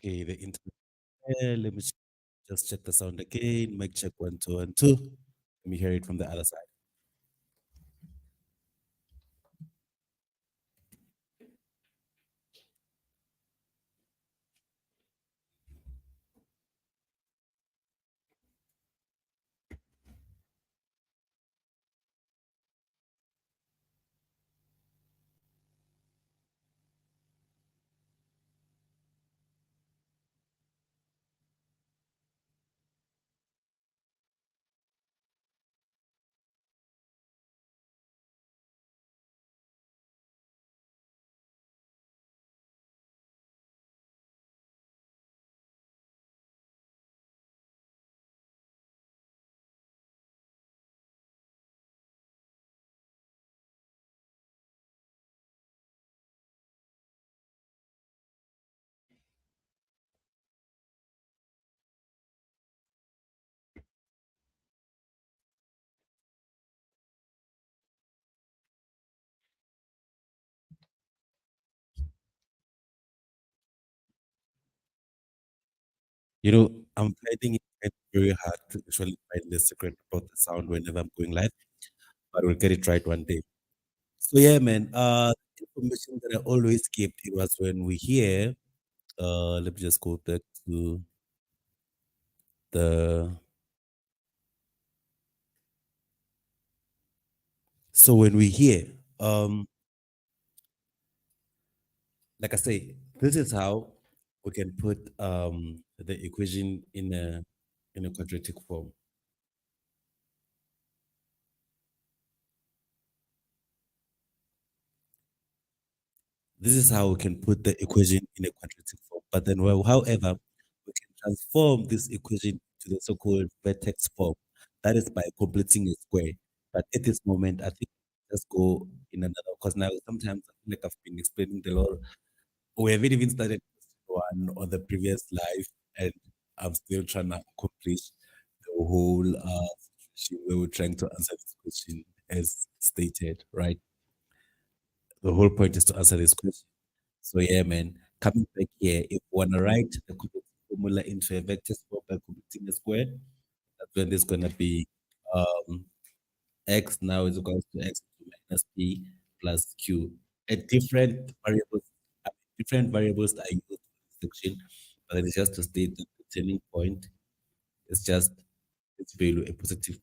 Okay, the internet. Let me just check the sound again. Mic check 1 2 1 2. Let me hear it from the other side. I'm finding it very hard to actually find the secret about the sound whenever I'm going live, but we'll get it right one day. So yeah, man. Information that I always kept it was when we hear. Let me just go back to the. So when we hear, um, like I say, this is how we can put the equation in a quadratic form. This is how we can put the equation in a quadratic form. But then, well, however, we can transform this equation to the so-called vertex form. That is by completing a square. But at this moment, I think let's go in another, because now sometimes I feel like I've been explaining the law. We haven't even started one on the previous live, and I'm still trying to accomplish the whole situation where we're trying to answer this question as stated, right? The whole point is to answer this question. So yeah, man, coming back here, if we want to write the complex formula into a vector form by completing a square, that's when there's gonna be um x now is equals to x minus p plus q. At different variables, different variables are used in this section, but it's just to state that the turning point is just its value, a positive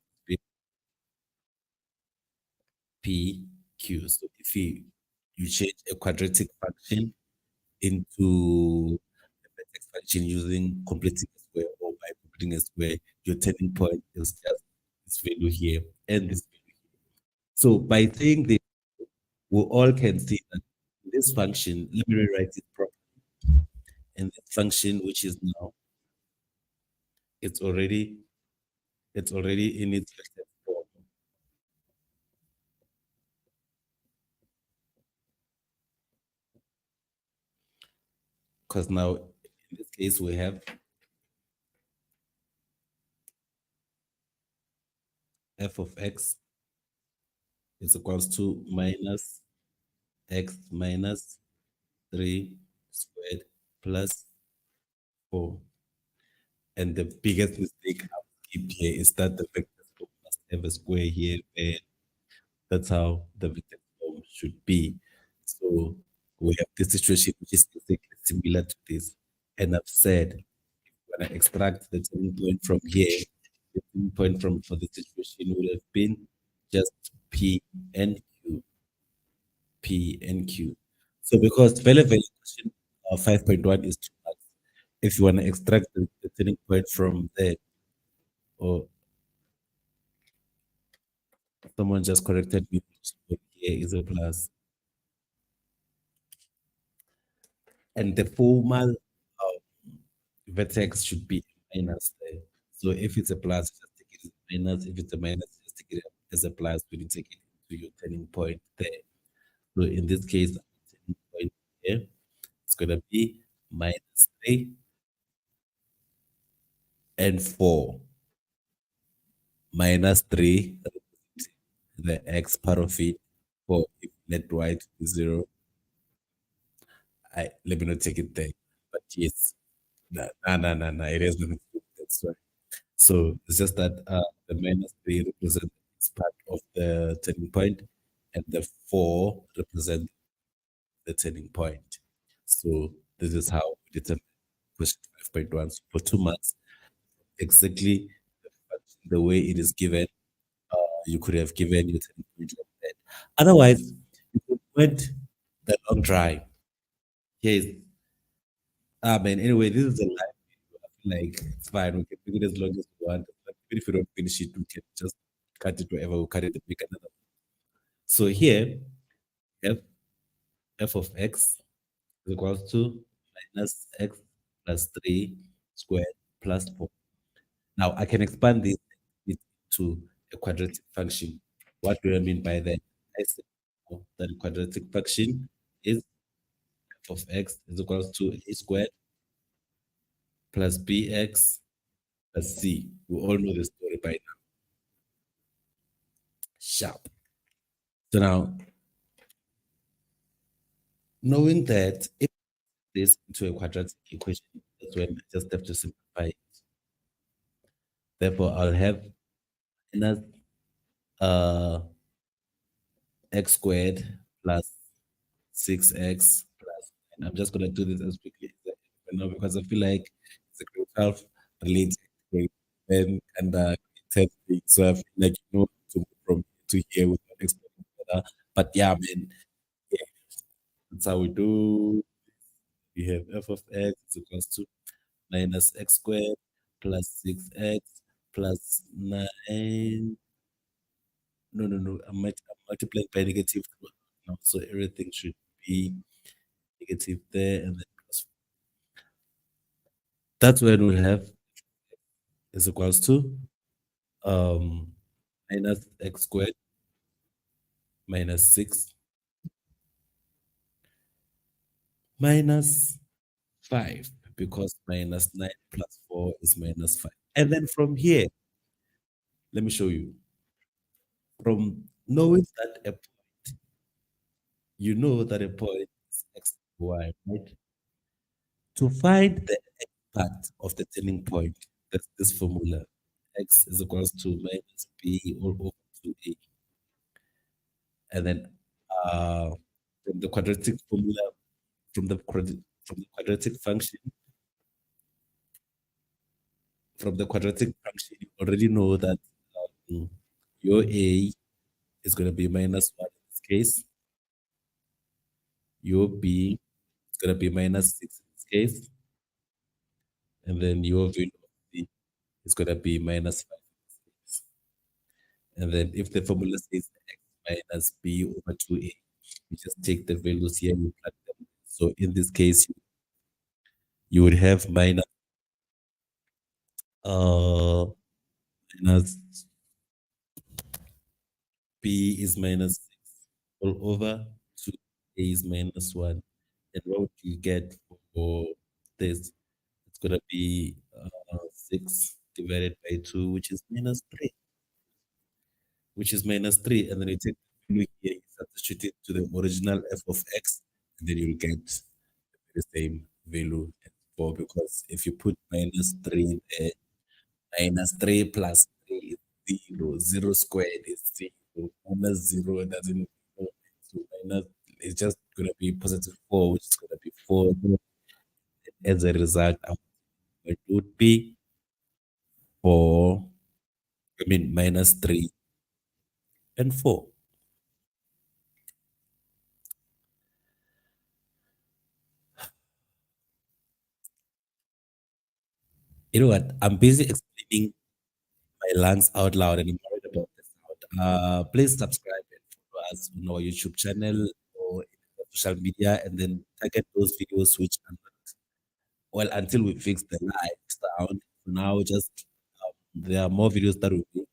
p q. So if you change a quadratic function into a vertex function using completing a square or by completing a square, your turning point is just this value here and this value. So by saying this, we all can see that this function, let me rewrite it properly. And this function, which is now, it's already it's already in its vector form. Because now in this case we have f of x is equals to minus x minus 3 squared plus 4. And the biggest mistake I've skipped here is that the vector form must have a square here, and that's how the vector form should be. So we have this situation which is exactly similar to this. And I've said when I extract the turning point from here, the turning point from for the situation would have been just P and Q, P and Q. So because value question 5.1 is too much. If you want to extract the turning point from there, or someone just corrected me, here is a plus. And the formal vertex should be minus there. So if it's a plus, just take it as a minus. If it's a minus, just take it as a plus when you take it to your turning point there. So in this case, the turning point here is going to be minus 3 and 4. Minus 3, the x part of it, 4 if let y to be 0. Let me not take it there. But yes. No. It has nothing to do with that story. So it's just that the minus three represent this part of the turning point, and the four represent the turning point. So this is how we determine question 5.1. So for 2 marks, exactly the way it is given, you could have given your turning point like that. Otherwise, you could went the long drive. Yes. Man, anyway, this is a live video. I feel like it's fine. We can make it as long as we want. Like, even if we don't finish it, we can just cut it wherever we cut it and make another. So here, f, f of x is equals to minus x plus 3 squared plus 4. Now, I can expand this into a quadratic function. What do I mean by that? I said that the quadratic function is f of x is equals to a squared plus bx plus c. We all know the story by now. Sharp. So now, knowing that if this into a quadratic equation, that's when I just have to simplify it. Therefore, I'll have minus uh, x squared plus 6x plus, and I'm just going to do this as quickly as I can now because I feel like it's a grade 12 related grade 10 and grade 10 thing. So I feel like you know to move from here to here without explaining further. But yeah, man, yeah, that's how we do. We have f of x is equals to minus x squared plus 6x plus 9. No. I'm multiplying by negative 2 now. So everything should be negative there and then plus. That's when we'll have is equals to um minus x squared minus 6 minus 5 because minus 9 plus 4 is minus 5. And then from here, let me show you. From knowing that you know that a point is x y, right? To find the x part of the turning point, that's this formula. X is equals to minus b all over 2a. And then uh, from the quadratic formula, from the quadratic function, you already know that um, your a is going to be minus 1 in this case, your b is going to be minus 6 in this case, and then your value of c is going to be minus 5 in this case. And then if the formula says x minus b over 2a, you just take the values here, you plug them. So in this case, you would have uh, minus b is minus 6 all over 2a is minus 1. And what would you get for this? It's going to be 6 divided by 2, which is minus 3, And then you take the value here, you substitute it to the original f of x, and then you'll get the same value as before. Because if you put minus 3 there, minus 3 plus 3 is 0. 0 squared is 0. Minus 0 doesn't go. So minus, it's just going to be positive 4, which is going to be 4. As a result, it would be 4, minus 3 and 4. You know what? I'm busy explaining my lungs out loud and I'm worried about the sound. Please subscribe and follow us on our YouTube channel or in the social media and then target those videos which are not, well, until we fix the live sound. For now, just there are more videos that will be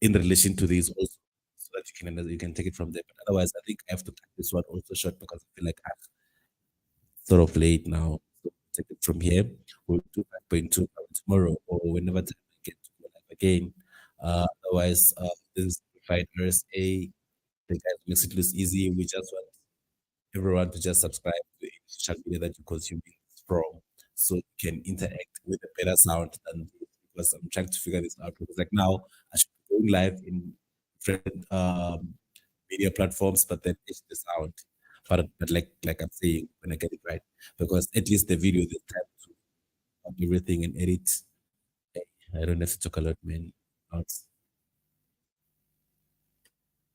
in relation to these also so that you can take it from there. But otherwise, I think I have to cut this one also short because I feel like I'm sort of late now. So take it from here. We'll do 5.2 tomorrow or whenever time I get to go live again. Otherwise, this is Simplified RSA. The guys makes it look easy. We just want everyone to just subscribe to any social media that you're consuming from. so it can interact with a better sound than this, because I'm trying to figure this out. Because like now I should be going live in different media platforms, but then it's the sound. But like I'm saying, when I get it right, because at least the video, the time to up everything and edit. I don't have to talk a lot, man. Out.